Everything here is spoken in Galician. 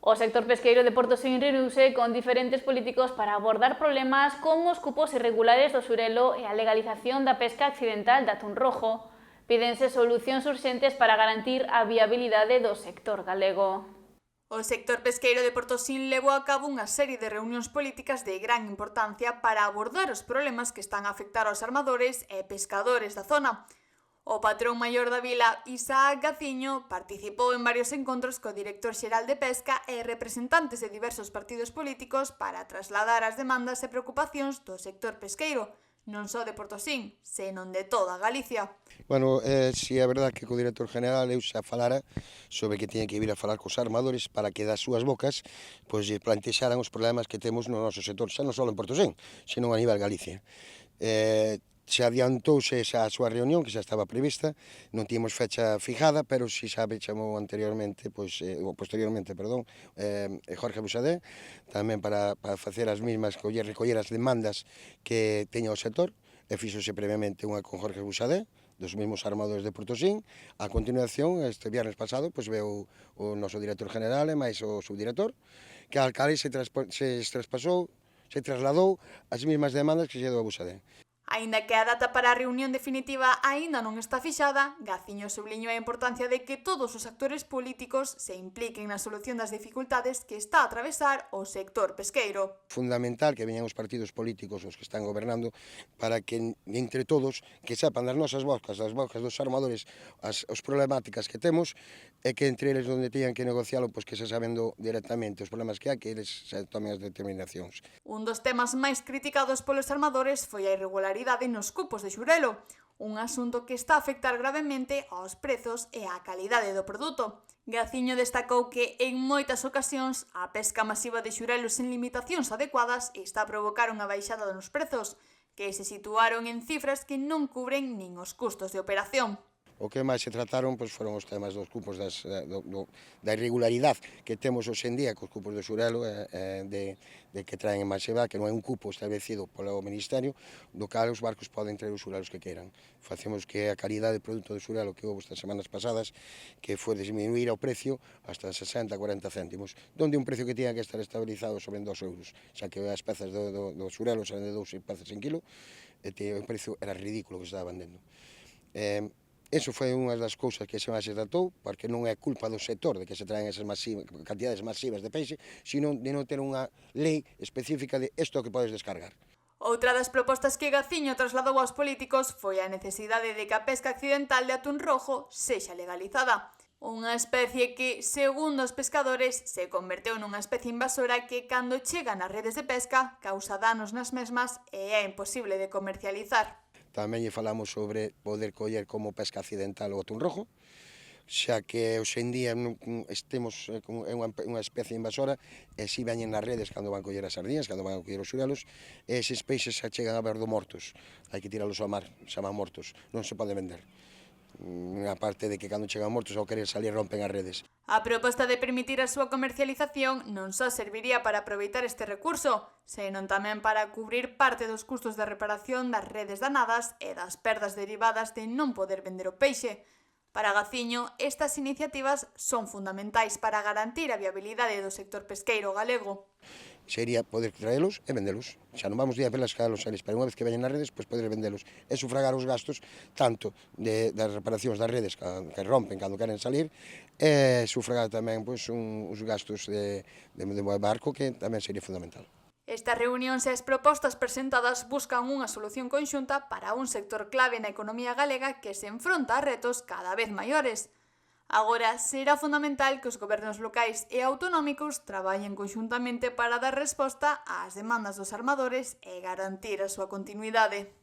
O sector pesqueiro de Portosín reuniuse con diferentes políticos para abordar problemas como os cupos irregulares do xurelo e a legalización da pesca accidental de atún rojo. Pídense solucións urxentes para garantir a viabilidade do sector galego. O sector pesqueiro de Portosín levou a cabo unha serie de reunións políticas de gran importancia para abordar os problemas que están a afectar aos armadores e pescadores da zona. O patrón maior da vila, Isaac Gaciño, participou en varios encontros co director xeral de Pesca e representantes de diversos partidos políticos para trasladar as demandas e preocupacións do sector pesqueiro, non só de Portosín, senón de toda Galicia. Bueno, si é verdade que co director general eu xa falara sobre que tiña que vir a falar cos armadores para que das súas bocas pois plantexaran os problemas que temos no noso sector, xa non só en Portosín, senón a nivel Galicia. Xa adiantouse esa a súa reunión, que xa estaba prevista, non tínhamos fecha fijada, pero si sabe chamou anteriormente, posteriormente, Jorge Busadé, tamén para facer as mismas, recoller as demandas que teña o sector, e fíxose previamente unha con Jorge Busadé, dos mesmos armadores de Portosín. A continuación, este viernes pasado, pois veu o noso director general e máis o subdirector, que al cal se trasladou as mesmas demandas que se deu a Busadé. Aínda que a data para a reunión definitiva aínda non está fixada, Gaciño subliñou a importancia de que todos os actores políticos se impliquen na solución das dificultades que está a atravesar o sector pesqueiro. Fundamental que veñan os partidos políticos, os que están gobernando, para que entre todos que sepan das nosas bocas, das bocas dos armadores, as problemáticas que temos, e que entre eles onde teñan que negocialo, pois que se sabendo directamente os problemas que hai, que eles se tomen as determinacións. Un dos temas máis criticados polos armadores foi a irregularidade nos cupos de xurelo, un asunto que está a afectar gravemente aos prezos e á calidade do produto. Gaciño destacou que, en moitas ocasións, a pesca masiva de xurelos sen limitacións adecuadas está a provocar unha baixada nos prezos, que se situaron en cifras que non cubren nin os custos de operación. O que máis se trataron pois, foron os temas dos cupos da irregularidade que temos hoxe en día cos cupos do xurelo de que traen en Maxeva, que non é un cupo establecido polo Ministerio, do cal os barcos poden traer os xurelos que queiran. Facemos que a calidade do produto do xurelo que houve estas semanas pasadas, que foi disminuir o precio hasta 60-40 céntimos, donde un precio que tiña que estar estabilizado sobre 2 euros, xa que as pezas do xurelo eran de 2 pezas en kilo, e o precio era ridículo que se estaba vendendo. Eso foi unha das cousas que se máis se tratou, porque non é culpa do sector de que se traen esas cantidades masivas de peixe, sino de non ter unha lei específica de isto que podes descargar. Outra das propostas que Gaciño trasladou aos políticos foi a necesidade de que a pesca accidental de atún rojo sexa legalizada. Unha especie que, segundo os pescadores, se converteu nunha especie invasora que, cando chega nas redes de pesca, causa danos nas mesmas e é imposible de comercializar. Tamén lle falamos sobre poder coller como pesca accidental o atún rojo, xa que hoxe en día estemos unha especie invasora e si veñen nas redes cando van coller as sardiñas, cando van a coller os xurelos, e eses peixes xa chegan a verdo mortos, hai que tiralos ao mar, xa van mortos, non se pode vender. A parte de que cando chegan mortos ao querer salir rompen as redes. A proposta de permitir a súa comercialización non só serviría para aproveitar este recurso, senón tamén para cubrir parte dos custos de reparación das redes danadas e das perdas derivadas de non poder vender o peixe. Para Gaciño, estas iniciativas son fundamentais para garantir a viabilidade do sector pesqueiro galego. Sería poder traelos e vendelos. Xa non vamos día pelas calos eles, pero unha vez que veñen nas redes, pois poder vendelos e sufragar os gastos tanto das reparacións das redes que rompen cando queren salir e sufragar tamén pois, os gastos de barco, que tamén sería fundamental. Estas reunións e as propostas presentadas buscan unha solución conxunta para un sector clave na economía galega que se enfronta a retos cada vez maiores. Agora, será fundamental que os gobernos locais e autonómicos traballen conxuntamente para dar resposta ás demandas dos armadores e garantir a súa continuidade.